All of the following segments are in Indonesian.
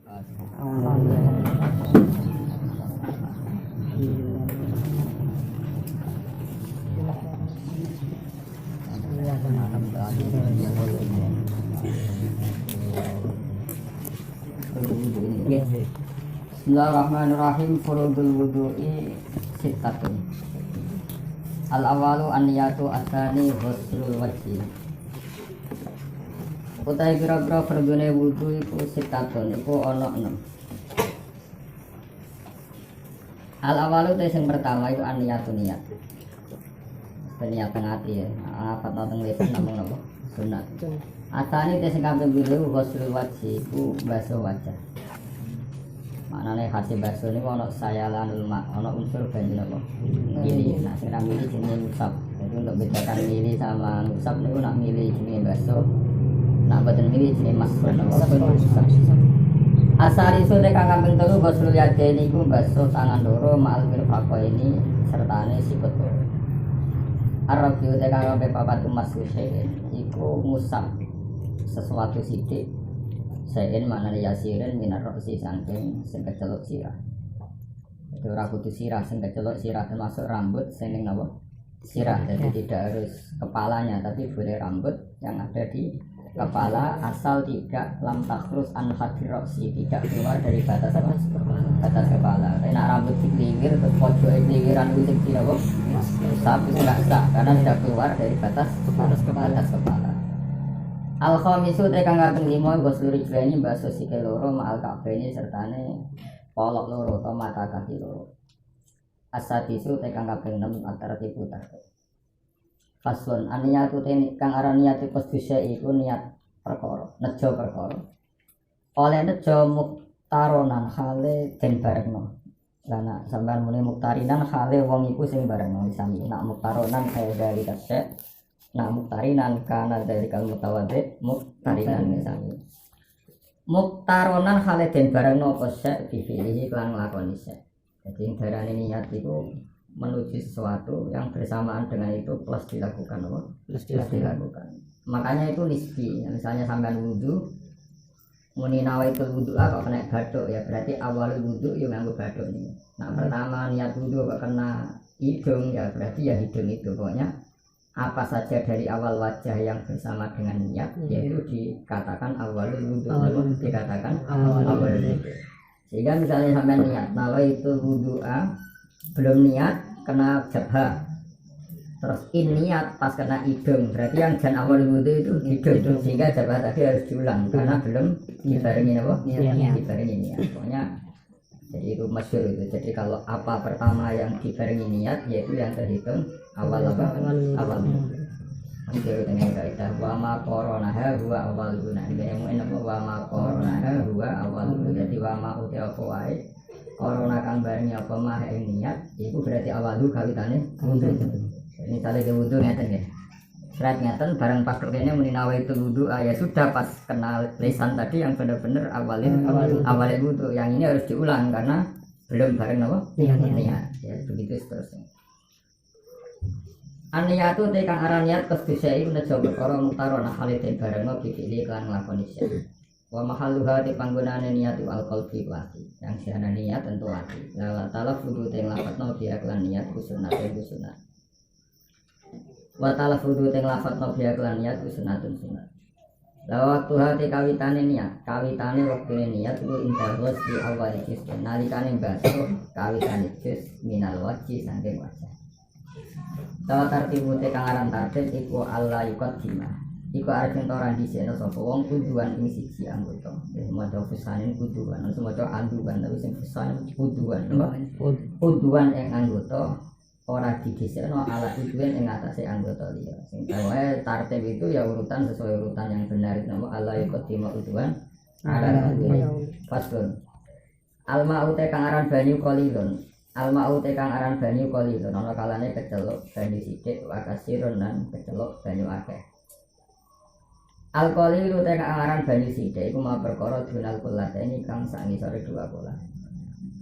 Bismillahirrahmanirrahim. Furudul wudu'i sittatun. Al-awalu an-niyatu as-tsani ghuslul wajhi. Utai kira-kira fardune wudu iku sittatun, iku ana 6. Al-awalu te sing pertama iku an-niyatu niat. Niatan ati ya. Apa teng lisan namung napa? Sunat. Asane te sing kaping 2 ghuslul wajhi iku basuh wajah. Maknane hasil basuh niku ana sayalanul ma, ana unsur banyu napa? Mili. Nah, sing mili jenenge musab. Jadi untuk bedakan mili sama musab niku nak mili jenenge basuh. Nak boten mili jenenge masfur napa? Asal isu te kang kaping 3 ghuslul yadaini iku basuh tangan loro ma'al mirfaqaini sertane sikut loro. Arabiu te kang kaping 4 masuhin iku musab sesuatu sithik. Saen manane yasirin minar roksi saking sing kecelok sirah. Itu ora kudu sirah sing kecelok sirah termasuk rambut sing ning napa? Sirah. Jadi tidak harus kepalanya tapi boleh rambut yang ada di kepala asal tidak lam takhrus an hadir roksi, tidak keluar dari batas apa? Batas kepala. Nek rambut dikliwir terus pojoke kliwiran itu sing napa? Usap itu enggak sah karena tidak keluar dari batas kepala. Al-khamisu te kang kaping 5 ghusl rijlaini basuh sikil loro ma'al ka'baini sertane polok loro atau mata kaki loro. As-sadisu te kang kaping 6 at-tartibu tartib. Faslun aniyatu te kang aran niat iku iku niat perkara, nejo perkara. Oleh nejo muktaronan hale den barengno. Lah nek sampean muni muktarinan hale wong iku sing barengno sami. Nek muktaronan kaya dari kasek nah muktarinan kana dari kal mutawaddi muktarinan misalnya muktaronan hale den bareng nopo sek dipilih lan nglakoni sek. Jadi darane niat itu menuju sesuatu yang bersamaan dengan itu plus dilakukan apa? Plus dilakukan. Makanya itu nisbi. Misalnya sampean wudu muni nawaitul wudu kok kena bathuk ya berarti awal wudu yo nganggo bathuk ini. Nah pertama niat wudu kok kena hidung ya berarti ya hidung itu pokoknya apa saja dari awal wajah yang bersama dengan niat yaitu dikatakan awal wudu, dikatakan awal wudu. Sehingga misalnya sampai niat, kalau itu wudu belum niat kena jabha, terus niat pas kena hidung, berarti yang jan awal wudu itu hidung, sehingga jabha tadi harus diulang karena belum dibarengi apa? Dibarengi niat. Pokoknya jadi itu masyhur itu. Jadi kalau apa pertama yang dibarengi niat yaitu yang terhitung awal apa? Awal. Itu dengan kaidah wa ma qoronaha huwa awal guna. Ini yang wa ma qoronaha huwa awal. Jadi wa ma uti apa wae korona kang barengi apa mah ing niat itu berarti awal kawitane wudu. Ini tali ke wudu ngeten nggih. Serat ngeten barang pas kene muni nawaitul wudu ya sudah pas kenal lisan tadi yang benar-benar awalin wudu. Yang ini harus diulang karena belum bareng apa? Niat. Ya begitu seterusnya. An-niyatu te kang aran niat kesdise iku nejo perkara mutarona halite bareng bikili kan nglakoni sik. Wa mahalluha te panggonane niat al-qalbi ati. Yang siana niat tentu ati. La talaffudu te nglafadzno dia kelan niat sunat itu sunat. Wa talaffudu te nglafadzno dia kelan niat sunatun sunat. La waktu hati kawitane niat, kawitane wektune niat iku indah di awal juz. Nalikane basuh kawitane juz minal wajhi saking wajah. Tawa tartibu te kang aran tartib iku Allah yuqaddima. Iku arep ora dhiseno sapa wong kuduan ing siji anggota. Maca fusane kuduan, maca anduan tapi sing fusane kuduan. Kuduan ing anggota ora didhisikno ala kuduan ing atase anggota liya. Sing wae tartib itu ya urutan sesuai urutan yang benar nama Allah yuqaddima kuduan ala kuduan. Faslun. Alma ute kang aran banyu qalilun. Alma ute kang aran banyu qalilun ana kalane kecelok banyu sithik wa kasirun lan kecelok banyu akeh. Al-qalilu te kang aran banyu sithik iku mah perkara dunal kulateni kang sak ngisore 2 kula.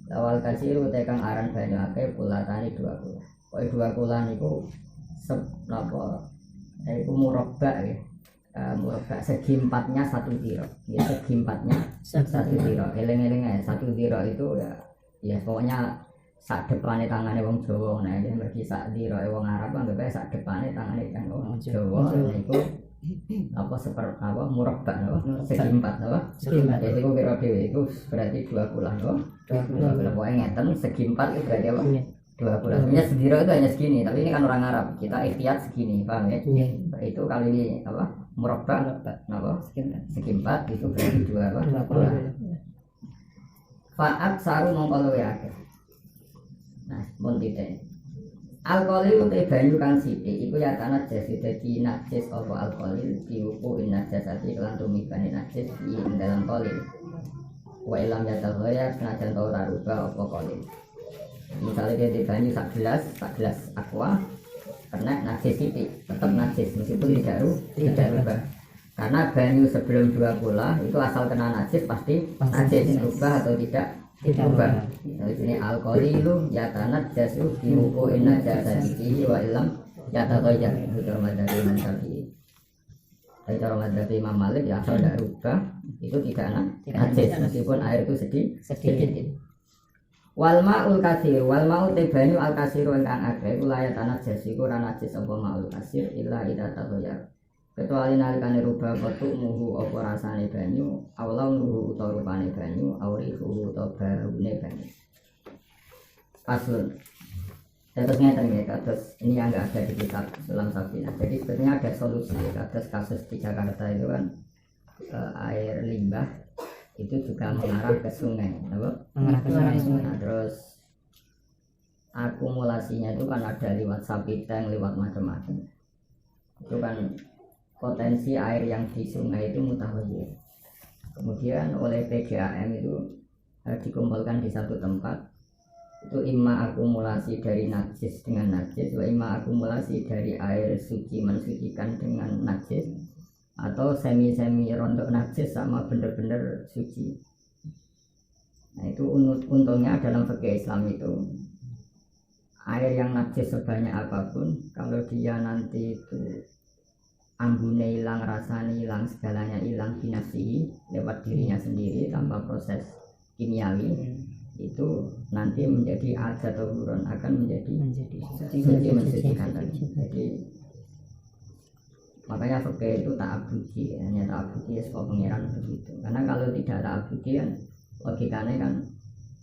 Lawal kasiru te kang aran banyu akeh kulatane 2 kula. Pokoke 2 kula niku napa iku murabbak ya. murabba segi empatnya 1 diro. Ya segi empatnya 1 diro. Eleng-eleng ae 1 diro itu ya pokoknya sak depane tangane wong Jawa. Nah iki bagi sak diro wong Arab anggap ae sak depane tangane kan wong Jawa. Niku murabba napa segi empat napa jadi iku kira dhewe iku berarti 2 bulan napa 2 bulan pokoke ngeten segi empat itu berarti apa 2 bulan sebenarnya sediro itu hanya segini tapi ini kan orang Arab kita ikhtiar segini paham ya itu kali apa murabba napa segi empat itu berarti 2 bulan fa'at saru mongko luwe akeh nah mun titik alkohol utai banyu kang sithik iku ya tanah jas dadi najis apa alkohol diupu najasati kelan tumibane najis di dalam kolil wa ilam yatahaya senajan ta ora rubah apa kolil misalnya dia di banyu sak gelas aqua kena najis sithik tetap najis meskipun tidak rubah karena banyu sebelum 2 kula itu asal kena najis pasti najis rubah atau tidak rubah. Ini alkohol ya tanat jasu diuku inna jasa dikihi wa ilam ya tatoyah itu cara madhabi Imam Syafi'i tapi cara madhabi Imam Malik ya asal tidak rubah itu tidak najis meskipun air itu sedikit wal ma'ul kasir wal ma'ul tebanyu al kasiru ingkang akeh ulaya tanat jasu iku ora najis apa ma'ul kasir illa ida tatoyah kecuali nalikane rubah kotuk muhu apa rasane banyu awlau nuhu utawa rupane banyu aurihu utawa baune banyu paslon terus ngeten ya kados ini yang enggak ada di kitab Sulam Safinah jadi sebenarnya ada solusi kados kasus di Jakarta itu kan air limbah itu juga mengarah ke sungai mengarah ke sungai nah, terus akumulasinya itu kan ada lewat sapi tank lewat macam-macam itu kan potensi air yang di sungai itu mutahoyir kemudian oleh PGAM itu dikumpulkan di satu tempat itu imma akumulasi dari najis dengan najis wa imma akumulasi dari air suci mensucikan dengan najis atau semi-semi rontok najis sama bener-bener suci nah itu untungnya dalam fikih Islam itu air yang najis sebanyak apapun kalau dia nanti itu ambune hilang, rasanya hilang, segalanya hilang binafsihi lewat dirinya sendiri tanpa proses kimiawi itu nanti menjadi adat atau buron akan menjadi suci mensucikan tadi jadi makanya fikih itu ta'abbudi hanya ta'abbudi sebab pengiran begitu karena kalau tidak ta'abbudi kan logikanya kan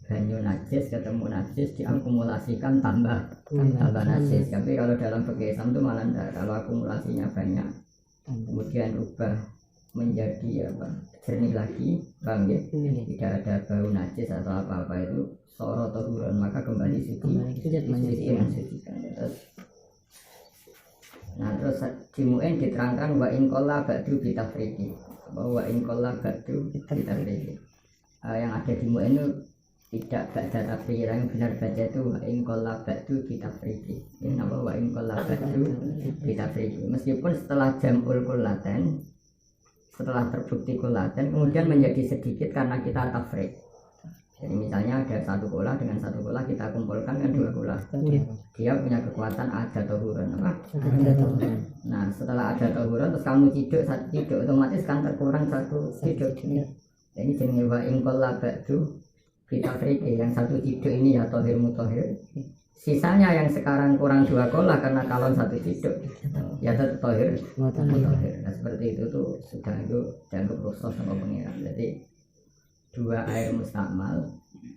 banyu najis ketemu najis diakumulasikan tambah najis tapi kalau dalam fikih Islam itu malah enggak kalau akumulasinya banyak kemudian rubah menjadi jernih lagi bang ya tidak ada bau najis atau apa-apa itu soro tohuron maka kembali suci mensucikan terus di mu'in diterangkan wa in qalla ba'du bitafriqi bahwa in qalla ba'du bitafriqi yang ada di mu'in itu tidak ba'da tafriqi yang benar baca itu wa in qalla ba'du bitafriqi ini nama wa in qalla ba'du bitafriqi meskipun setelah jam'ul kullaten setelah terbukti kullaten kemudian menjadi sedikit karena kita tafriq jadi misalnya ada 1 kula dengan 1 kula kita kumpulkan kan 2 kula dia punya kekuatan ada tohuron nah setelah ada tohuron terus kamu ciduk 1 ciduk otomatis kan terkurang 1 ciduk jadi jenis wa in qalla ba'du bitafriqi yang 1 ciduk ini ya tohir mutohir sisanya yang sekarang kurang 2 kolah karena kalau 1 ciduk ya tetap tohir mutohir nah seperti itu tuh sudah itu dianggap rusak sama pengiran jadi 2 air mustakmal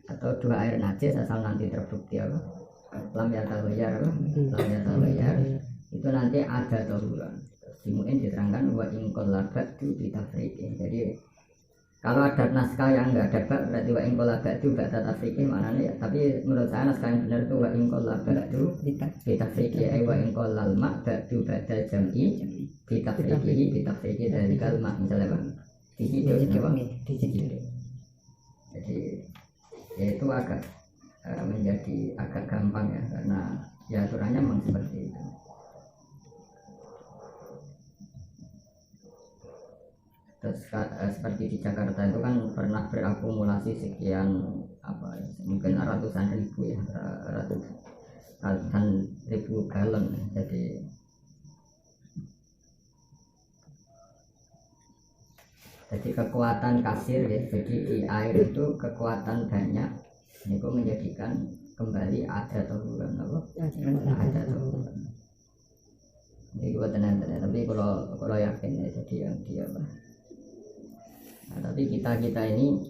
atau 2 air najis asal nanti terbukti lam yataghayar itu nanti ada tohuran dimuin diterangkan wa in qalla ba'du bitafriqi jadi kalau ada naskah yang enggak ada bak berarti wa in qalla ba'du ba'da tafriqi maknanya ya tapi menurut saya naskah yang benar itu wa in qalla ba'du bitafriqi ay wa in qalla al-ma' ba'du ba'da jam'i bitafriqi dari kalma misalnya di jadi ya itu agak menjadi agak gampang ya karena ya aturannya memang seperti itu terus seperti di Jakarta itu kan pernah berakumulasi sekian mungkin ratusan ribu ya ratusan ribu galon jadi Jadi kekuatan kasir ya, jadi di air itu kekuatan banyak itu menjadikan kembali ada atau bukan apa? Ada atau bukan. Ini gue tenang, tapi kalau yakin ya jadi yang dia apa? Nah, tapi kita ini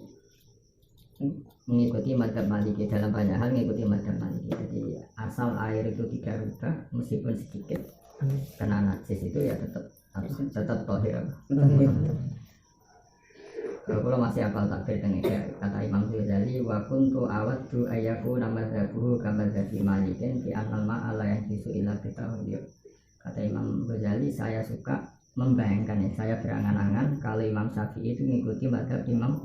mengikuti madzhab Maliki dalam banyak hal mengikuti madzhab Maliki. Jadi asal air itu tidak rubah meskipun sedikit kena najis itu ya tetap tohir. Kalau masih hafal takbir dengan kata Imam Ghazali wa kuntu awaddu ayyaku namadzhabuhu kamadzhabi Malikin fi annal ma'ala yajisu ila bitahuyur. Kata Imam Ghazali, saya suka membayangkan ya, saya berangan-angan kalau Imam Syafi'i itu mengikuti madzhab Imam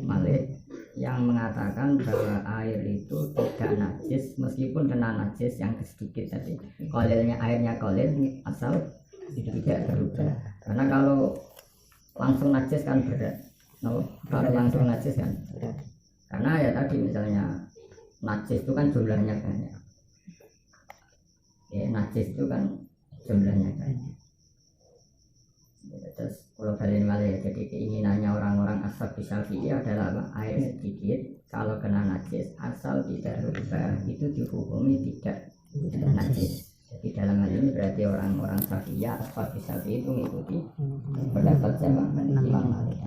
Malik yang mengatakan bahwa air itu tidak najis meskipun kena najis yang sedikit tadi. Kolilnya airnya kolil asal tidak berubah. Karena kalau langsung najis kan berat. No, kalau langsung najis kan, karena ya tadi misalnya najis itu kan jumlahnya banyak, ya najis itu kan jumlahnya banyak. Terus kalau balik balik, jadi keinginannya orang-orang ashab Syafi'i adalah apa? Air sedikit, kalau kena najis asal tidak berubah itu dihukumi tidak najis. Jadi dalam hal ini berarti orang-orang Syafi'i, ashab Syafi'i itu mengikuti pendapat siapa? Imam Malik.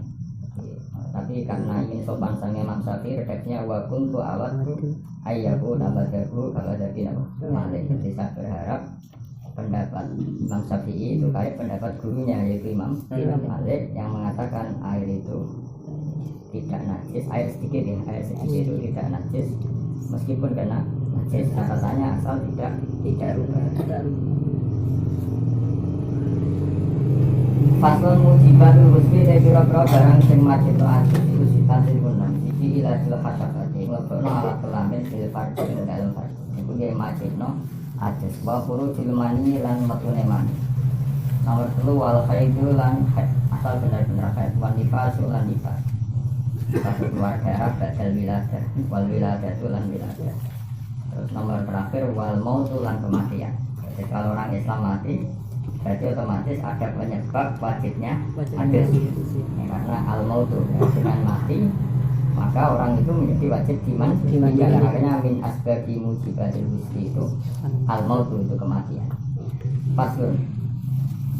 Tapi karena ingin sopan sang Imam Syafi'i, redaksinya wa kuntu awaddu ayyahu namadzhabuhu kamadzhabi Malik. Jadi saya berharap pendapat Imam Syafi'i itu kayak pendapat gurunya yaitu Imam Malik yang mengatakan air itu tidak najis, air sedikit ya, air sedikit itu tidak najis meskipun kena najis, catatannya asal tidak rubah. Faslun mujibatul husbi dari biro-biro barang sing majid ajid itu sifatil gunam iki ila sil hasyafati ngono ala kelamin sil farji ing dalem farji iku ge majid no ajid wa furu jilmani lan metune mani nomor 3 wal khaidu lan asal benar-benar khaid wan nifas lan nifas satu keluarga badal wiladah wal wiladah lan wiladah. Terus nomor terakhir wal mautu lan kematian. Jadi kalau orang Islam mati berarti otomatis ada penyebab wajibnya hadis ya, karena al-mautu ya, dengan mati maka orang itu menjadi wajib dimandikan. Makanya min asbabi mujibatil husni itu al-mautu itu kematian. Pasun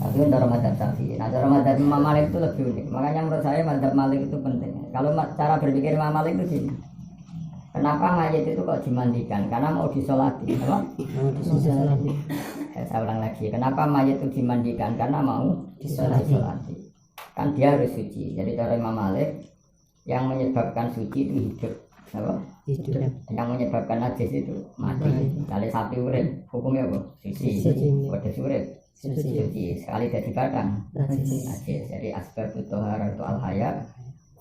tapi untuk madzhab Syafi'i. Nah cara madzhab Imam Malik itu lebih unik. Makanya menurut saya madzhab Malik itu penting. Kalau cara berpikir Imam Malik itu gini, kenapa mayat itu kok dimandikan? Karena mau disolati, apa? Disolati. Saya ulang lagi, kenapa mayat itu dimandikan? Karena mau disolati. Kan dia harus suci. Jadi cara Imam Malik yang menyebabkan suci itu hidup, apa? Hidup. Yang menyebabkan najis itu mati. Kali sapi urip, hukumnya apa? Suci. Wedhus urip, suci. Sekali jadi kadang najis. Jadi asbab tohara itu al-hayat,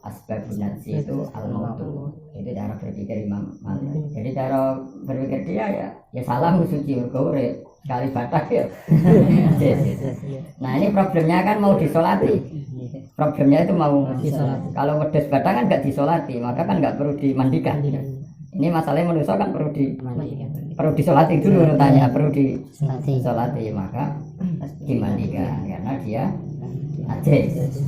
asbab najis itu al-mautu. Itu cara berpikir Imam Malik. Jadi cara berpikir dia ya salah suci urip. Sekali batak ya. Nah ini problemnya kan mau disolati. Problemnya itu mau disolati. Kalau wedhus batak kan nggak disolati, maka kan nggak perlu dimandikan. Ini masalahnya manusia kan perlu disolati dulu tanya, perlu disolati maka dimandikan karena dia najis.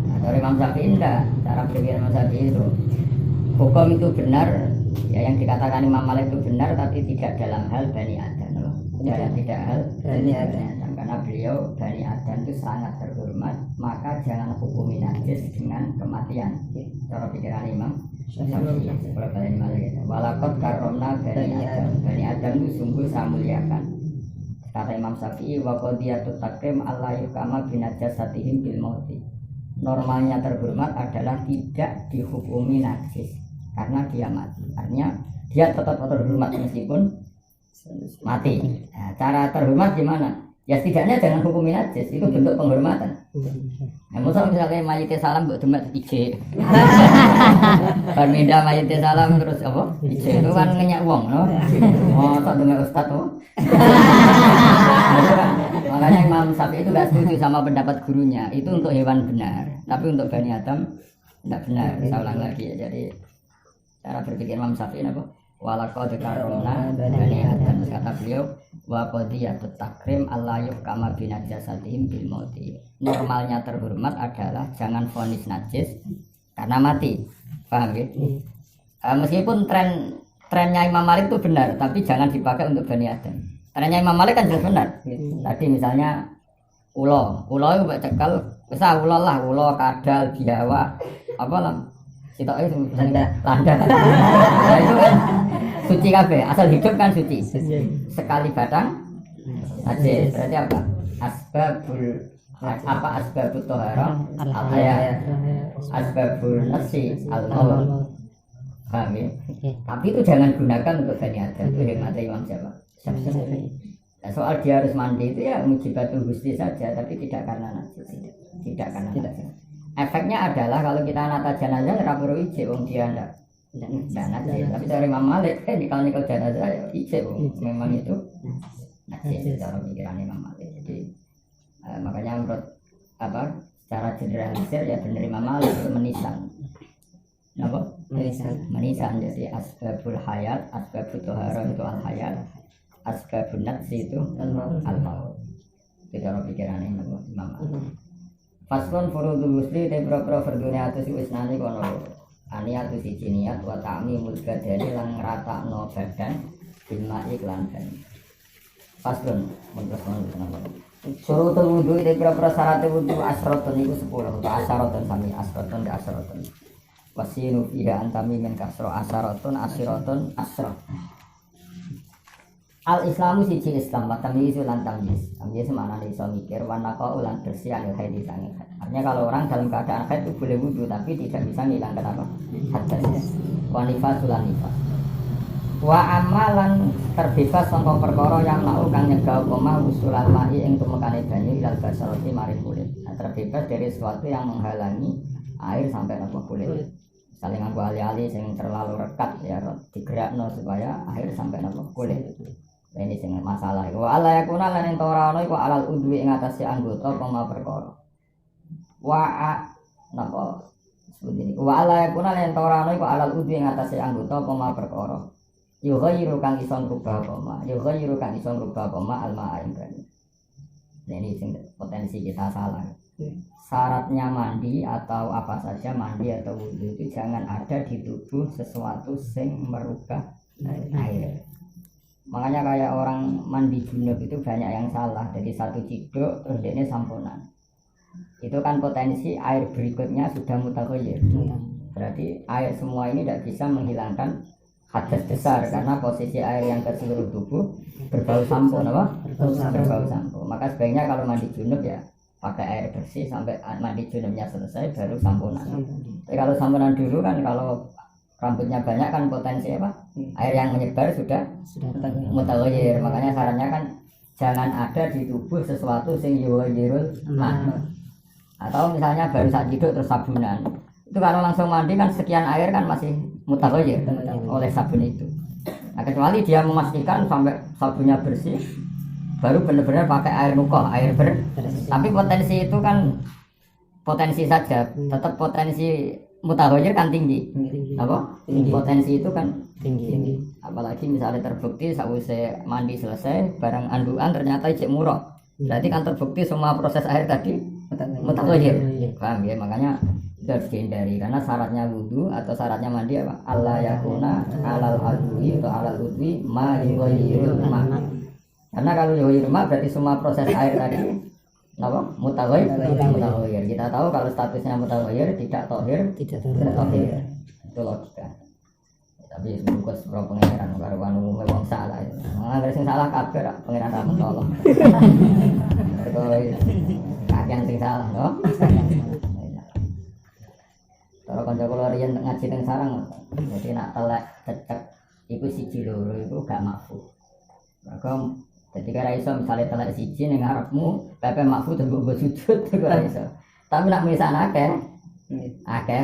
Nah, dari Imam Syafi'i enggak, cara berpikir Imam Syafi'i itu hukum itu benar, ya yang dikatakan Imam Malik itu benar tapi tidak dalam hal Bani Adam. Tidak hal Bani Adam karena beliau Bani Adam itu sangat terhormat, maka jangan hukumi najis dengan kematian. Cara pikiran Imam Syafi'i seperti Bani Malik. Walakot karomna Bani Adam itu sungguh saya muliakan. Kata Imam Syafi'i wa qadiyatut takrim Allah yukama binajasatihim bil mauti. Normalnya terhormat adalah tidak dihukumi najis karena dia mati. Artinya dia tetap terhormat meskipun mati. Nah, cara terhormat gimana? Ya setidaknya jangan hukumi najis, itu bentuk penghormatan. Nah, misalnya mayitnya salam buat demet ije. Berminda mayitnya salam terus apa? Ije itu kan ngenyak wong, no? Oh, tak demet ustad tuh. Makanya Imam Syafi'i itu gak setuju sama pendapat gurunya. Itu untuk hewan benar, tapi untuk Bani Adam tidak benar. Saya ulang lagi ya. Jadi cara berpikir Imam Syafi'i apa? walaqad karramna bani Adam. Kata beliau wa qadiyatut takrim Allah yuhkama binajasatihim bil mauti. Normalnya terhormat adalah jangan vonis najis karena mati. Paham ya? Meskipun trennya Imam Malik itu benar, tapi jangan dipakai untuk Bani Adam. Trennya Imam Malik kan jelas benar. Tadi misalnya ulo itu mbak cekal, bisa ulo kadal, biawa, apa lah, sitok itu landa. Nah, itu kan suci kabeh, asal hidup kan suci. Sekali batang najis. Berarti apa? Asbabut tohara al-haya, asbabul nasi al-maut. Paham ya? Tapi itu jangan gunakan untuk Bani Adam. Itu hematnya Imam Syafi'i. Nah, soal dia harus mandi itu ya mujibatul husni saja, tapi tidak karena najis. Tidak karena najis. Efeknya adalah kalau kita nata jenazah ora perlu ijek wong dia ndak najis. Tapi dari Imam Malik kalau nikel jenazah ya ijek memang itu najis cara pikiran Imam Malik. Jadi makanya menurut secara generalisir ya benar Imam Malik itu menisan. Apa? Menisan. Jadi asbabul hayat, asbabul tohara itu al hayat, asbabun nafsi itu al maut. Itu cara pikiran Imam Malik. Faslon furudul musli te pro fardune atus wis nani kono. Aniat siji niat wa ta'mimul badani lan ngratakno badan bil ma'i lan banyu. Faslon surutul wudu te pro syarat wudu asratun iku 10 utawa asratun sami asratun de asratun. Wasinu fiha antami min kasro asratun asiratun asra. Al Islamu siji Islam wa tamyizu lan tamyiz. Tamyiz maknane iso mikir wa naqau lan bersih anil haid sange. Artinya kalau orang dalam keadaan haid itu boleh wudu tapi tidak bisa menghilangkan apa? Hadas. Wa nifasul nifas. Wa amalan terbebas sangka perkara yang nau kang nyegah koma usulal ma'i ing tumekane banyu ilal basarati mari kulit. Nah, terbebas dari sesuatu yang menghalangi air sampai napa kulit. Saling nganggo ali-ali sing terlalu rekat ya digerakno supaya air sampai napa kulit. Ini sing masalah iku ala yakuna lan ento ora ana iku alal udwi ing atase anggota pema perkara wa napa sebut wa ala yakuna lan ento ora ana iku alal udwi ing atase anggota pema perkara yughayyiru kang iso rubah pema alma ing banyu. Ini sing potensi kita salah. Syaratnya mandi atau apa saja mandi atau wudu itu jangan ada di tubuh sesuatu sing merubah air. Makanya kayak orang mandi junub itu banyak yang salah. Jadi satu ciduk terus ini sampunan. Itu kan potensi air berikutnya sudah mutaghayyir. Berarti air semua ini tidak bisa menghilangkan hadas besar karena posisi air yang ke seluruh tubuh berbau sampo, apa? Berbau sampo. Maka sebaiknya kalau mandi junub ya pakai air bersih sampai mandi junubnya selesai baru sampunan. Tapi kalau sampunan dulu kan kalau rambutnya banyak kan potensi apa? Air yang menyebar sudah mutaghayyir. Makanya sarannya kan jangan ada di tubuh sesuatu sing yughayyirul ma. Atau misalnya baru saat hidup terus sabunan. Itu kalau langsung mandi kan sekian air kan masih mutaghayyir oleh sabun itu. Nah, kecuali dia memastikan sampai sabunnya bersih baru benar-benar pakai air nukoh, air tapi potensi itu kan potensi saja, tetap potensi mutaghayyir kan tinggi. Apa? Potensi itu kan tinggi. Apalagi misalnya terbukti sausai mandi selesai barang anduan ternyata cek murah. Berarti kan terbukti semua proses air tadi mutaghayyir. Paham ya? Makanya itu harus dihindari karena syaratnya wudu atau syaratnya mandi apa? Allah yakuna alal adwi atau alal udwi ma yughayyirul ma. Karena kalau yughayyirul ma berarti semua proses air tadi apa? Mutaghayyir. Kita tahu kalau statusnya mutaghayyir tidak tohir. Itu logika. Tapi semoga sepuluh pengeran karuan umumnya wong salah. Malah sing salah kabeh rak pengeran ra mentolo. Itu kagian sing salah, no? Kalau kanca kula riyen ngaji teng sarang, jadi nak telek cecek iku siji loro iku gak makfu. Maka ketika ra iso misale telek siji ning ngarepmu, pepe makfu terus mbok sujud iku ra iso. Tapi nak misan akeh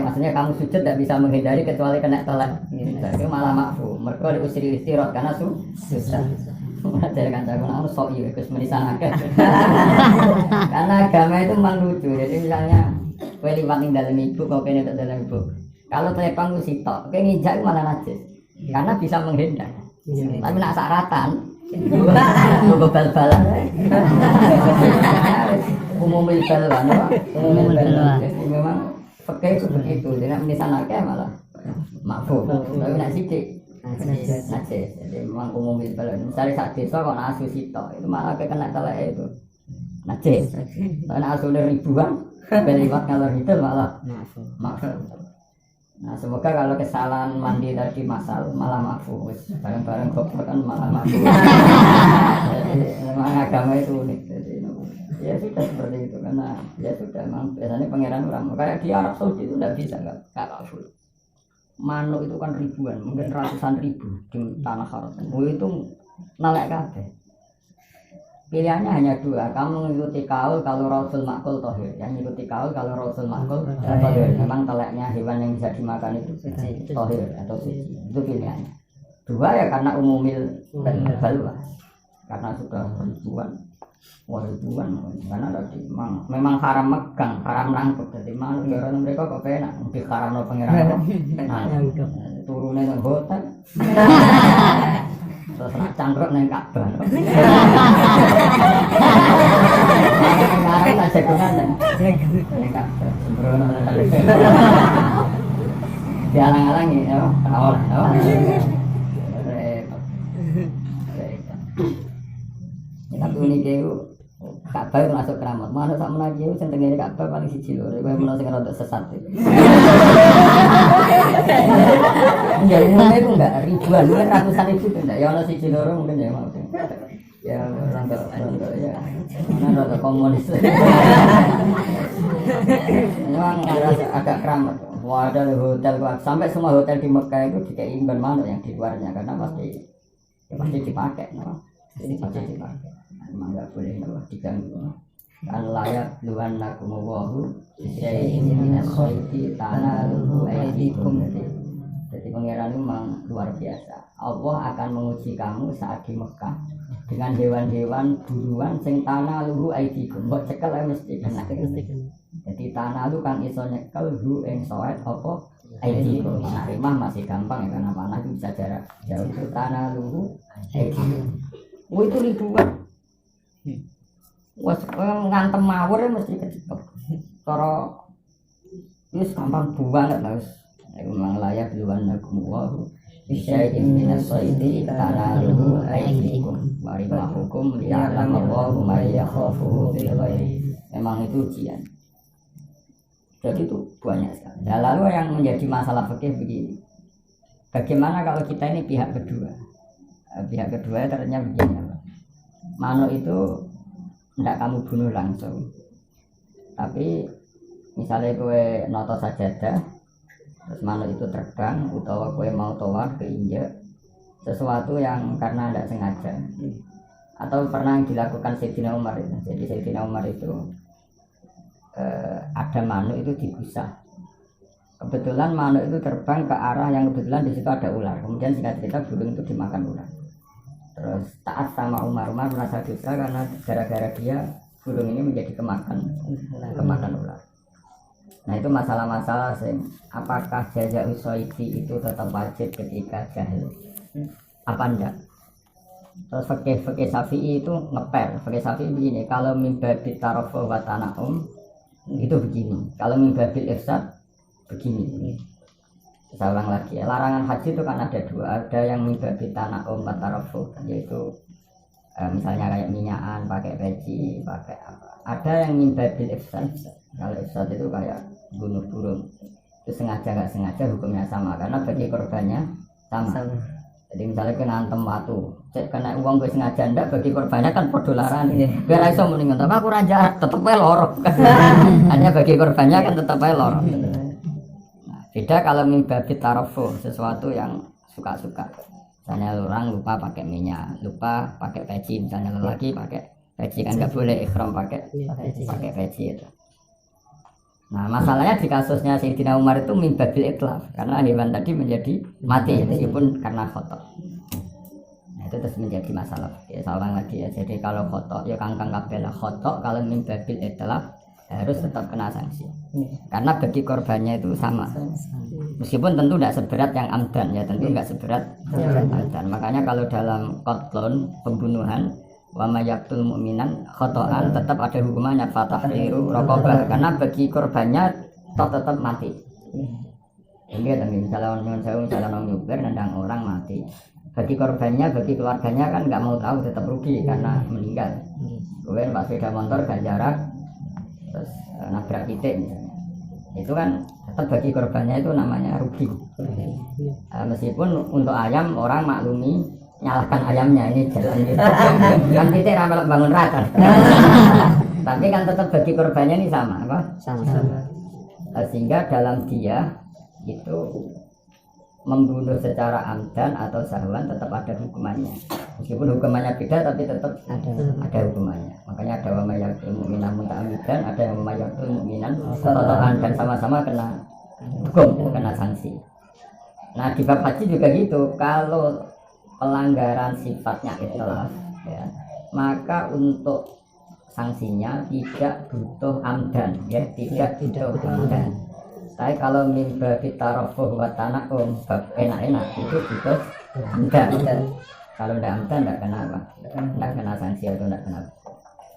maksudnya kamu sujud tidak bisa menghindari kecuali kena telek. Itu malah makfu. Mergo diusiri istirahat karena susah. Dari kanca kula harus sok iki wis menisan akeh. Karena agama itu memang lucu. Jadi misalnya kowe liwat ning dalem ibu kok kene tok dalem ibu. Kalau telepang ku sitok, kowe ngijak malah najis. karena bisa menghindar. Tapi nak saratan, gue bal-balan. Umum bal-balan, jadi memang pakai itu begitu. Tidak misalnya malah makfu, tapi nak sidik. Najis, jadi memang umum bal-balan. Misalnya saat desa kalau asu sito, itu malah kena telek itu. Najis, karena asulnya ribuan, beliwat ngalor itu malah makfu. Nah semoga kalau kesalahan mandi tadi masal malah makfu, bareng-bareng goblok kan malah makfu. Memang agama itu unik, jadi ya sudah seperti itu karena ya sudah memang biasanya pangeran orang kayak di Arab Saudi itu tidak bisa nggak makfu. Manuk itu kan ribuan, mungkin ratusan ribu di tanah haram. Itu nalek kabeh. Pilihannya hanya dua, kamu mengikuti kaul kalau Rasul Makul Tohir. Yang mengikuti kaul kalau Rasul Makul Tohir. Memang teleknya hewan yang bisa dimakan itu Tohir atau suci. Itu pilihannya. Dua ya karena umumil balwa. Karena sudah ribuan. Karena tadi memang haram megang, haram nangkep. Jadi malu orang mereka kok penak. Di haram no pengiran. Turunnya ke hotel. Terus nak cangkruk neng Ka'bah. Sekarang tak jagungan neng Ka'bah. Sembrono. Dialang-alang ya, awal. Tapi ini kau Ka'bah itu masuk keramat. Mana tak menagi itu centengnya Ka'bah paling siji lho. Kowe menawa sing rada sesat. Enggak, mulai itu enggak ribuan, mungkin ratusan ribu itu enggak. Ya ono siji loro mungkin ya mau. Ya rada ya. Mana rada komunis. Memang agak keramat. Wah, ada hotel sampai semua hotel di Mekah itu dikai imban manuk yang di luarnya karena pasti dipakai, no. Ini pasti dipakai. Memang enggak boleh diganggu. Kan layak luan nakumuwahu syai'in minas khaiti tanaluhu aydikum. Jadi pangeran itu memang luar biasa. Allah akan menguji kamu saat di Mekah dengan hewan-hewan buruan sing tanaluhu aydikum. Mbok cekel ae mesti kena. Jadi tanalu kan iso nyekel hu ing soet apa aydikum. Nah, rimah masih gampang ya karena panah itu bisa jarak jauh. Itu tanaluhu aydikum. Itu ribuan. Wes ngantem mawur mesti kecepet. Cara wis gampang banget lah wis. Memang layak luan nakumullah. Bisyai'in minas saidi tanaluhu aydikum. Mari hukum ya'lamallahu ma yakhafuhu bil ghairi. Memang itu ujian. Jadi itu banyak sekali. Nah, lalu yang menjadi masalah fikih begini. Bagaimana kalau kita ini pihak kedua? Pihak kedua ternyata begini. Manuk itu tidak kamu bunuh langsung, tapi misalnya kue noto sajadah, terus manuk itu terbang, atau kue mau tawar keinjak sesuatu yang karena tidak sengaja, atau pernah dilakukan Sayyidina Umar itu. Jadi Sayyidina Umar itu ada manuk itu digusah. Kebetulan manuk itu terbang ke arah yang kebetulan di situ ada ular. Kemudian singkat cerita burung itu dimakan ular. Terus taat sama Umar merasa dosa karena gara-gara dia burung ini menjadi kemakan ular. Nah itu masalah-masalah sih. Apakah jaza usoidi itu tetap wajib ketika jahil? Apa enggak? Terus fakih Syafi'i itu ngepel. Fakih Syafi'i begini, kalau mimbabil tarofu wa tana'um itu begini. Kalau mimbabil ifsad begini. Saya ulang lagi ya, larangan haji itu kan ada dua. Ada yang mimbabil tana'um wa tarofu, yaitu misalnya kayak minyakan, pakai peci, pakai apa. Ada yang mimbabil ifsad. Kalau ifsad itu kayak bunuh burung. Itu sengaja nggak sengaja hukumnya sama karena bagi korbannya sama. Jadi misalnya kena antem batu, cek kena uang gue sengaja ndak, bagi korbannya kan podo laran. Biar iso mendingan, tapi aku raja tetep wae loro. Hanya bagi korbannya kan tetep wae loro. Nah, beda kalau mimbabil tarofu, sesuatu yang suka-suka. Misalnya orang lupa pakai minyak, lupa pakai peci, misalnya lelaki pakai peci kan nggak boleh ihram pakai peci itu. Nah masalahnya di kasusnya Sayyidina Umar itu mimbabil itlaf karena hewan tadi menjadi mati meskipun karena khotok. Nah itu terus menjadi masalah. Ya salah lagi ya. Jadi kalau khotok ya kangkang kabel khotok, kalau mimbabil itlaf harus tetap kena sanksi. Karena bagi korbannya itu sama. Meskipun tentu tidak seberat yang amdan ya, tentu nggak seberat amdan. Makanya kalau dalam qatlun pembunuhan wa may yaqtul mu'minan khata'an tetap ada hukumannya fatahriru raqabah karena bagi korbannya tetap mati. Ini kan misalnya orang nyuber nendang orang mati. Bagi korbannya, bagi keluarganya kan nggak mau tahu tetap rugi karena meninggal. Kemudian pas sepeda motor gak jarak terus nabrak titik misalnya. Itu kan tetap bagi korbannya itu namanya rugi. Meskipun untuk ayam orang maklumi nyalakan ayamnya ini jalan gitu. Kan titik ramal bangun rata. Tapi kan tetap bagi korbannya ini sama apa? Sama. Sehingga dalam dia itu membunuh secara amdan atau sahwan tetap ada hukumannya. Meskipun hukumannya beda tapi tetap ada hukumannya. Makanya ada wa may yaqtul mu'mina muta'ammidan, ada yang wa may yaqtul mu'minan khata'an dan sama-sama kena hukum, kena sanksi. Nah di bab haji juga gitu. Kalau pelanggaran sifatnya itlaf ya, maka untuk sanksinya tidak butuh amdan ya, tidak butuh amdan. Tapi kalau mimba kita rofuh wa tanakum bab enak-enak itu butuh amdan. Kalau tidak amdan tidak kena apa? Tidak kena sanksi atau tidak kena,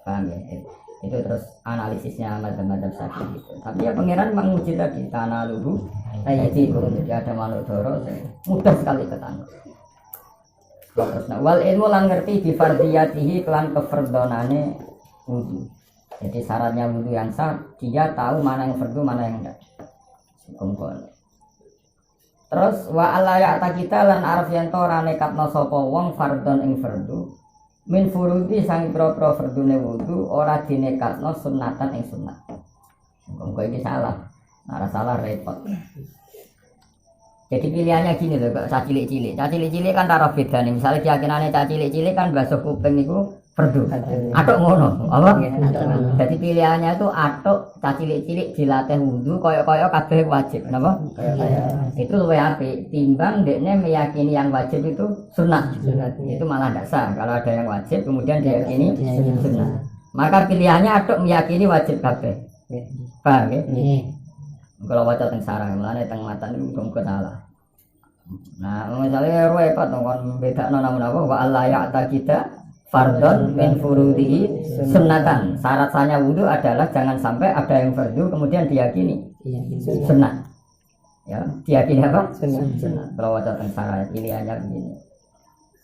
paham ya? Itu terus analisisnya macam-macam sakit gitu. Tapi ya pangeran menguji tadi tanah luhu, jadi ada makhluk doro mudah sekali ketangkep. Wal ilmu lan ngerti bi fardiyatihi kelan kefardonane wudu. Jadi syaratnya wudu yang sah dia tahu mana yang fardu mana yang enggak. Terus wa alaya ta kita lan arif yen to ora nekatno sapa wong fardhon ing fardu min furudi sang pro fardune wudu ora dinekatno sunatan ing sunat. Kok iki salah. Ora salah repot. Jadi pilihannya gini loh, kok cah cilik-cilik. Cah cilik-cilik kan taruh beda nih. Misalnya keyakinannya cah cilik-cilik kan basuh kuping itu fardu. Atuk ngono, apa? Jadi pilihannya itu atuk cah cilik-cilik dilatih wudu koyo-koyo kabeh wajib, napa? Itu luwih apik timbang dekne meyakini yang wajib itu sunat. Itu malah ndak sah kalau ada yang wajib kemudian diyakini sunat. Maka pilihannya atuk meyakini wajib kabeh. Paham ya? Kalau baca teng sarang, mulane teng matan itu muga salah. Nah, misalnya repot kon bedakno namun apa wa Allah ya'ta kita fardhon min furudihi sunnatan. Syarat sahnya wudu adalah jangan sampai ada yang fardu kemudian diyakini sunnah. Ya, diyakini apa? Sunnah. Kalau baca teng sarang pilihannya begini.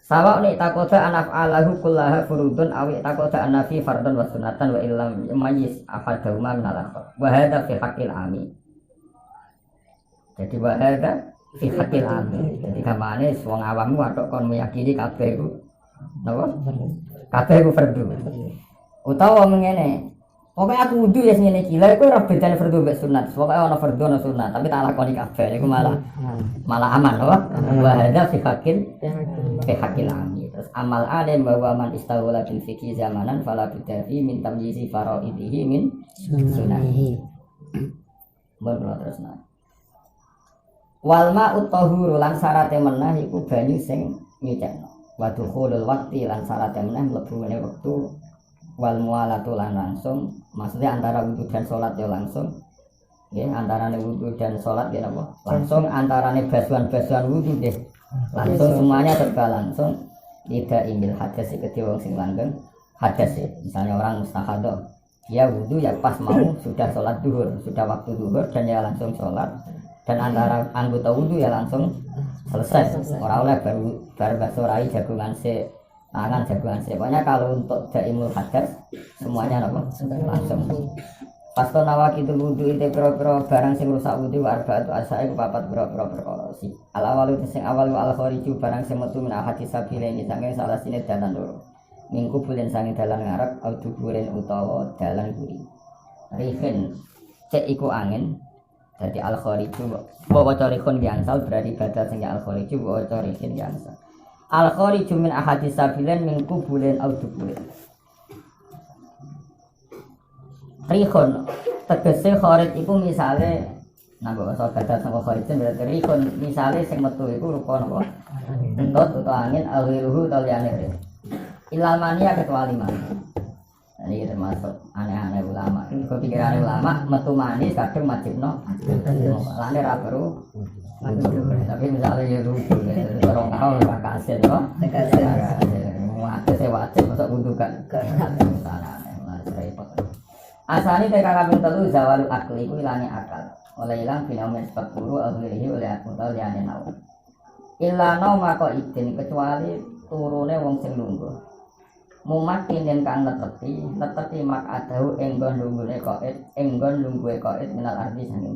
Sawa ni takoda anaf alahu kullaha furudun awi takoda anafi fardhon wa sunnatan wa illam yumayyiz ahadahuma min al-akhar. Wa hadha fi haqqil ami. Jadi bahada fi haqqil amin. Jadi kamane wong awam watok kon meyakini kabeh iku napa? Kabeh iku fardu. Utawa ngene. Pokoke aku wudu ya ngene iki. Lah iku ora bedane fardu mek sunat. Pokoke ana fardu ana sunat, tapi tak lakoni kabeh iku malah aman apa? Bahada fi haqqil amin. Terus amal alim bahwa man istawala bil fiqhi zamanan fala bidafi min tamyizi faraidihi min sunnahi. Baru terus nah. Wal ma'ut tahuru lan syarate menah iku banyu sing nyucekno. Wa dukhulul waqti lan syarate menah mlebu meneh wektu wal mualatu lan langsung. Maksudnya antara wudu dan salat ya langsung. Nggih, antarane wudu dan salat ya napa? Langsung antarane basuhan-basuhan wudu nggih. Langsung semuanya serba langsung. Tidak imil hadas iki wong sing langgeng hadas ya. Misalnya orang mustahadah, dia wudu ya pas mau sudah salat zuhur, sudah waktu zuhur dan ya langsung salat. Dan antara anggota wudu ya langsung selesai. Orang oleh baru basorai jagungan se, tangan jagungan se. Pokoknya kalau untuk daimul hadas semuanya apa? Langsung. Pasto nawak itu wudu itu pro barang sing rusak wudu arba'atu asai papat pro perkara si. Al awal itu sing awal al khariju barang sing metu min hadis sabile ini saking salah sini dalan loro. Minggu bulan sange dalan ngarep au duburen utawa dalan buri. Rihin cek iku angin. Jadi al-khariju wa tarikun biansal berarti badal sing al-khariju wa tarikin biansal. Al-khariju min ahadis sabilan min kubulin au duburin. Rihun tegese kharij iku misale nanggo basa badal sing kharij berarti rihun misale sing metu iku rupa napa? Entut utawa angin awiruhu utawa liyane. Ilal mania kecuali mani. Ini termasuk aneh-aneh ulama. Ini kepikiran ulama metu manis kadang wajibno. Lane ra perlu Tapi misalnya ya lucu ya, orang tahu ya kaset loh. Kaset wajib masuk gundukan. Salah, repot. Asali teka kabeh telu zawalu akli iku ilane akal. Oleh ilang fenomen sebab guru alhamdulillah oleh aku tau liyane nau. Ilano mako idin kecuali turune wong sing lungguh. Mumakin yen kang netepi mak adahu enggon lunggune qaid, enggon lungguhe qaid minal ardi sanging.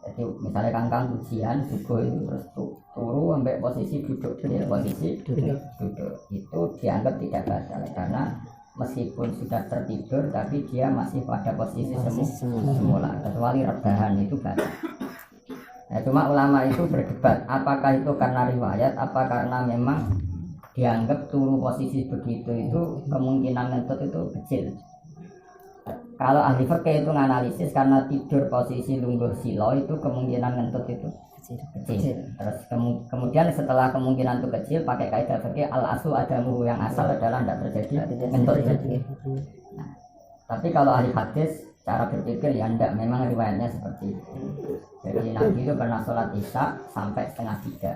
Jadi misalnya kangkang ujian juga itu terus turu sampai posisi duduk itu dianggap tidak batal karena meskipun sudah tertidur tapi dia masih pada posisi semula kecuali rebahan itu batal. Nah, cuma ulama itu berdebat apakah itu karena riwayat apa karena memang dianggap turu posisi begitu itu kemungkinan ngentut itu kecil. Kalau ahli fikih itu menganalisis karena tidur posisi lungguh silo itu kemungkinan ngentut itu kecil. Terus kemudian setelah kemungkinan itu kecil pakai kaidah fikih al aslu adamu yang asal adalah tidak terjadi ngentut. Nah, tapi kalau ahli hadis cara berpikir ya tidak, memang riwayatnya seperti itu. Jadi Nabi itu pernah sholat isya sampai 2:30.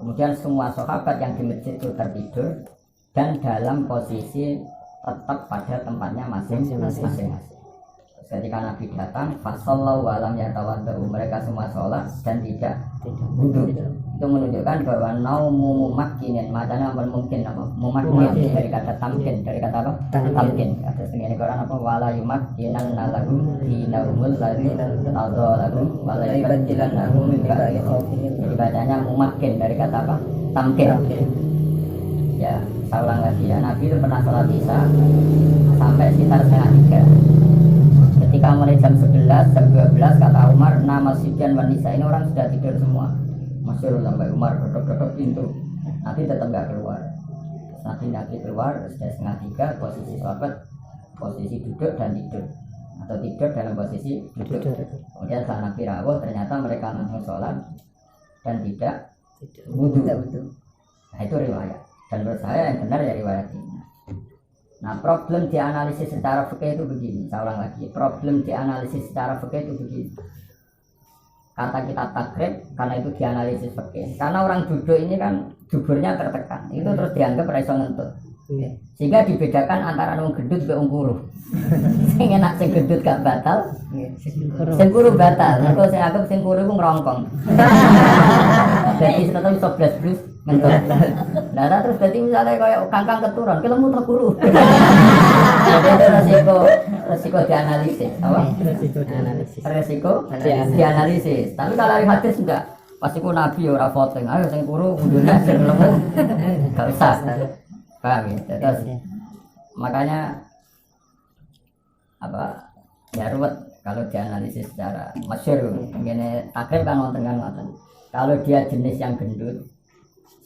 Kemudian semua sahabat yang di masjid itu tertidur dan dalam posisi tetap pada tempatnya masing-masing. Ketika Nabi datang, fasallahu alam yatawaddu, mereka semua sholat dan tidak wudu. Itu menunjukkan bahwa naumu mumakkinin, macamnya mungkin apa? Mumakkin dari kata tamkin, dari kata apa? Tamkin. Ada setengah Quran apa? Wala yumakkinan lahum dinahumul ladzi tadha lahum wala yubaddilan lahum min ba'di khawfihim. Bacanya mumakkin dari kata apa? Tamkin. Ya, saya ulang lagi ya. Nabi itu pernah sholat isya sampai sekitar 2:30. Ketika mulai jam 11, jam 12 kata Umar, nama Sibyan wanita ini orang sudah tidur semua. Masyhur sampai Umar dodok-dodok pintu. Nabi tetap nggak keluar. Nabi keluar sudah 2:30 posisi sahabat posisi duduk dan tidur atau tidur dalam posisi duduk. Kemudian saat Nabi rawuh ternyata mereka langsung sholat dan tidak wudu. Nah itu riwayat. Dan menurut saya yang benar ya riwayat ini. Nah problem dianalisis secara fikih itu begini, saya ulang lagi. Problem dianalisis secara fikih itu begini. Kata kita takrib karena itu dianalisis fikih. Karena orang duduk ini kan duburnya tertekan, itu terus dianggap raiso ngentut. Sehingga dibedakan antara wong gendut ke wong kuru. Sing enak sing gendut gak batal, sing kuru batal. Mergo sing anggap sing kuru ku ngrongkong. Jadi tetep iso blas blus ngentut. Nah, terus berarti misalnya kayak kangkang keturun, kelemu terkuru. Jadi itu resiko dianalisis, apa? Resiko dianalisis. Tapi kalau dari hadis enggak, pasti ku nabi ora voting. Ayo sing kuru mundune sing kelemu enggak usah. Paham ya? Terus makanya apa? Ya ruwet kalau dianalisis secara masyhur. Ngene takrib kan wonten kan ngoten. Kalau dia jenis yang gendut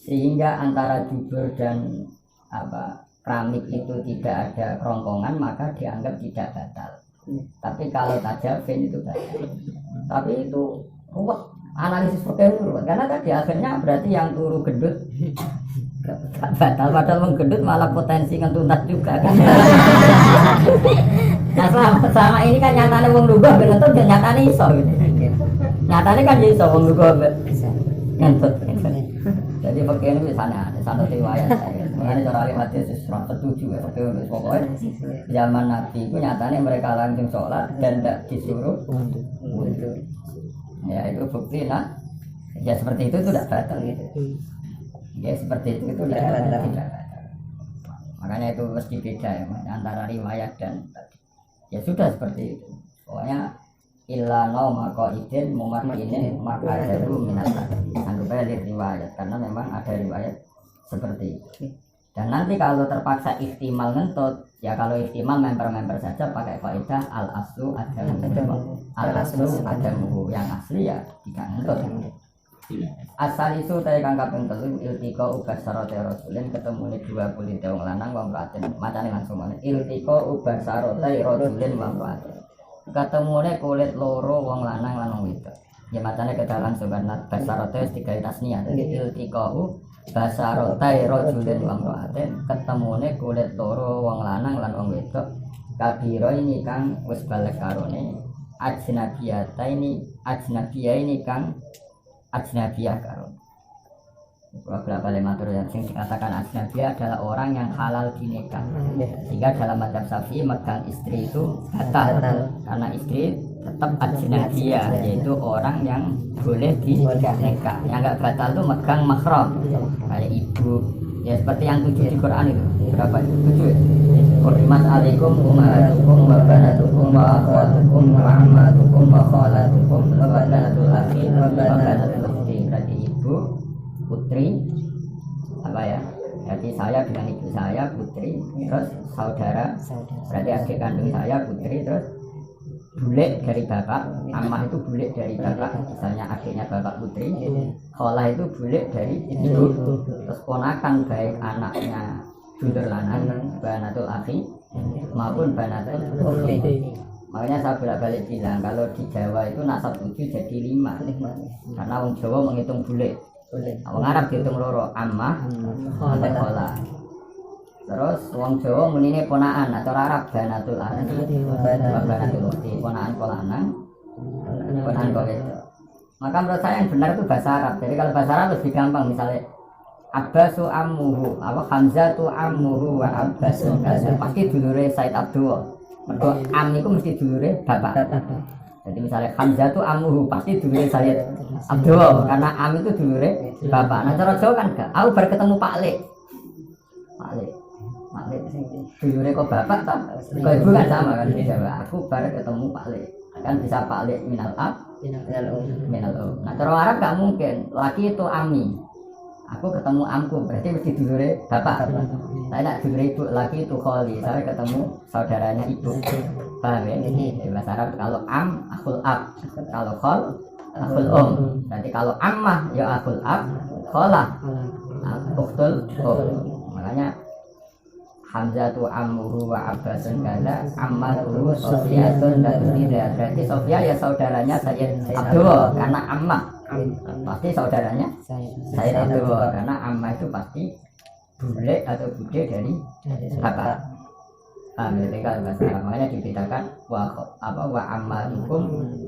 sehingga antara dubur dan apa keramik itu tidak ada kerongkongan maka dianggap tidak batal. Tapi kalau tajafin itu batal. Tapi itu ruwet analisis seperti itu ruwet karena tadi akhirnya berarti yang turu gendut gak batal padahal menggendut malah potensi ngentuntas juga kan. Nah selama ini kan nyatanya wong lugu ngentut dan nyatanya iso gitu. Nyatanya kan iso wong lugu ngentut. Jadi pakai ini misalnya ada satu riwayat mengenai cara lihat hadis setuju ya pokoknya zaman Nabi itu nyatanya mereka langsung sholat dan tidak disuruh wudu. Ya itu bukti lah. Ya seperti itu tidak batal gitu. Ya seperti itu tidak batal. Makanya itu mesti beda ya antara riwayat dan ya sudah seperti itu. Pokoknya illa nauma qaidin mumakkinin maka jaru minat anggap aja riwayat karena memang ada riwayat seperti itu. Dan nanti kalau terpaksa ihtimal ngentut ya kalau ihtimal member saja pakai kaidah al aslu adamu yang asli ya tidak ngentut. Asal itu tadi kang kaping 3 iltika ubasarote rasulin ketemu ni 20 wong lanang wong wadon macane langsung meneh iltika ubasarote rasulin wong wadon ketemune kulit loro wong lanang lan wong wedok. Ya macane kita langsung kan basarote tiga tasniah. Jadi iltiqau basarote rajulin wong wadon ketemune kulit loro wong lanang lan wong wedok. Kabiro ini kang wis balik karone ajnabiyah ini kang ajnabiyah karo. Beberapa lematur yang dikatakan ajnabiyah adalah orang yang halal dinikah. Sehingga dalam madzhab Syafi'i megang istri itu batal karena istri tetap ajnabiyah, yaitu orang yang boleh dinikah. Yang enggak batal itu megang mahram kayak ibu, ya seperti yang 7 di Quran itu. Berapa itu? 7. Hurrimat alaikum ummahatukum wa banatukum wa akhwatukum wa ammatukum wa khalatukum wa banatul akhi wa banatul ukhti. Berarti ibu, putri, apa ya? Jadi saya dengan ibu saya putri, terus saudara, berarti adik kandung saya putri, terus bulik dari bapak, amah itu bulik dari bapak, misalnya adiknya bapak putri, kholah itu bulik dari ibu, terus ponakan baik anaknya dulur lanang, banatul akhi maupun banatul ukhti. Makanya saya bolak-balik bilang kalau di Jawa itu nasab 7 jadi 5, karena orang Jawa menghitung bulik. Orang Arab dihitung loro, ammah sampai kholah. Terus wong Jawa munine ponaan atau Arab banatul akhi, banatul ukhti, ponaan lanang, ponaan wedok. Maka menurut saya yang benar itu bahasa Arab. Jadi kalau bahasa Arab lebih gampang, misalnya Abbasu ammuhu, apa Hamzatu ammuhu wa Abbasu pasti dulure Said Abdullah. Mergo am itu mesti dulure bapak. Jadi misalnya Hamzatu ammuhu pasti dulure Said Abdullah karena am itu dulure bapak. Nah cara Jawa kan enggak. Aku baru ketemu Pak Lek. Pak Lek dulure kok bapak tak? Kok ibu kan sama kan di Jawa. Aku baru ketemu Pak Lek. Kan bisa Pak Lek minal ab, minal um. Nah cara Arab enggak mungkin. Laki itu ami. Aku ketemu amku, berarti mesti dulure bapak. Saya nak dulure ibu, lagi itu kholi. Saya ketemu saudaranya ibu. Paham ya? Di bahasa Arab kalau am, akhul ab. Kalau khol, akhul Nanti kalau ammah, ya akhul ab. Kholah, ukhtul Makanya Hamzatu ammuhu wa abbasun kaza ammatuhu Sofiyatun dan tidak. Berarti Sofia ya saudaranya Sayyid Abdullah karena ammah. Pasti saudaranya Sayyid Abdullah karena ammah itu pasti bule atau bude dari bapak. Jadi kalau bahasa Arab makanya dibedakan wa ammatukum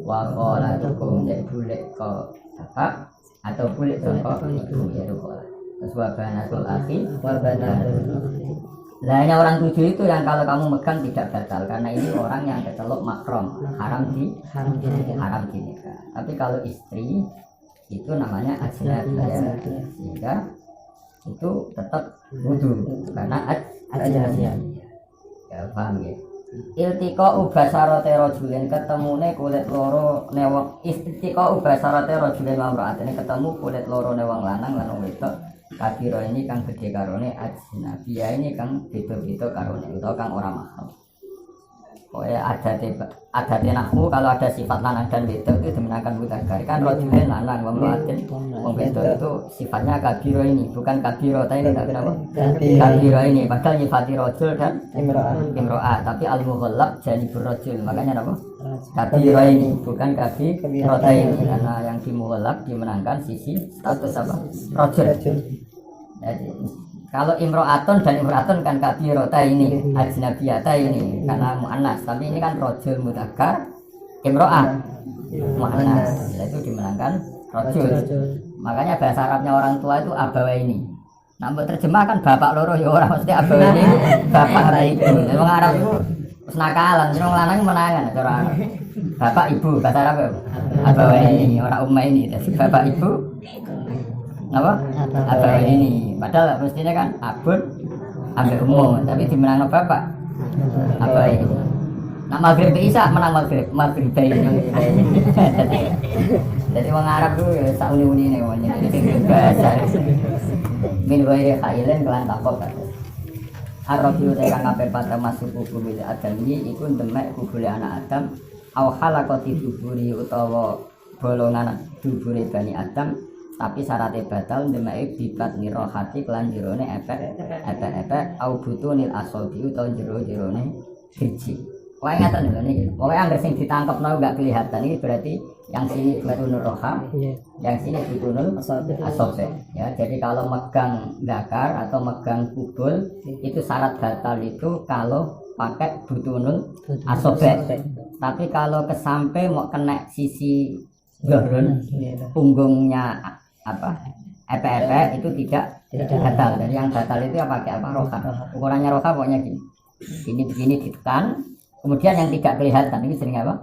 wa kholatukum, jadi bule ke bapak atau bule ke ibu yaitu kholah. Terus wa banatul akhi wa banatul ukhti. Nah hanya orang 7 itu yang kalau kamu megang tidak batal karena ini orang yang kecelok makrom, haram dinikah. Tapi kalau istri itu namanya ajnabiyah, sehingga itu tetap wudu karena ajnabiyah. Ya paham ya. Iltiqa ubasarate rajulin, ketemune kulit loro newang. Iltiqa ubasarate rajulin wa imra'atin, ketemu kulit loro newang lanang lan wedok. Kabiro ini kang gede karone, ajnabiyah ini kang beda-beda karone utawa kang ora mahram. Pokoknya adatnya nahwu kalau ada sifat lanang dan wedok itu dimenangkan mudzakkar. Kan rajulin lanang, wong wedok itu sifatnya kabiro ini, bukan kabiro ini tak kenapa? Kabiro ini padahal nyifati rajul dan imro'ah, tapi al-mughallab janibur rajul. Makanya apa? Kabiro ini bukan kabiro ini karena yang dimughallab dimenangkan sisi status apa? Rajul. Jadi, kalau imro'atun dan imro'atun kan kabirota ini, ajnabiyata ini karena mu'annas, tapi ini kan rajul mudzakkar, imro'ah mu'annas, itu dimenangkan rajul. Makanya bahasa Arabnya orang tua itu abawa ini. Namun terjemahkan bapak loro ya orang mesti abawa ini bapak atau ibu. Orang Arab itu senakalan, orang lanang menangan cara Arab. Bapak ibu bahasa Arab abawa ini, orang umma ini. Jadi bapak ibu apa? Abawa ini. Padahal mestinya kan abun ambil umum, tapi dimenang bapak abawa ini. Nak maghrib bisa menang maghrib bayi. Jadi orang Arab tuh ya sak uni-uni nih wong iki bahasa. Min wae khailen kelan takok kan. Arab yo tekan kabeh pada masuk kubur Adam iki iku demek kubur anak Adam au halaqati duburi utawa bolongan dubure Bani Adam, tapi syaratnya batal demek bibat nirohati kelan jerone efek au butunil asobi utawa jero-jerone biji. Wah ingatan lho niki. Pokoke anggere sing ditangkepno enggak kelihatan ini berarti yang sini butunul roham, yang sini butunul asobe. Ya, jadi kalau megang zakar atau megang kubul itu syarat batal itu kalau pakai butunul asobe. Tapi kalau kesampe mau kena sisi Zahrun punggungnya apa epe-epe itu tidak batal. Dan yang batal itu ya pakai apa roka. Ukurannya roka pokoknya gini. Ini begini ditekan. Kemudian yang tidak kelihatan ini jenenge apa?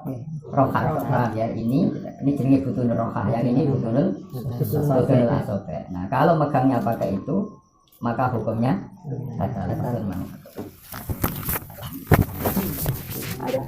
Roka. Ya ini jenenge butun roka. Yang ini butun asobe. Nah kalau megangnya pakai itu maka hukumnya batal. Ada.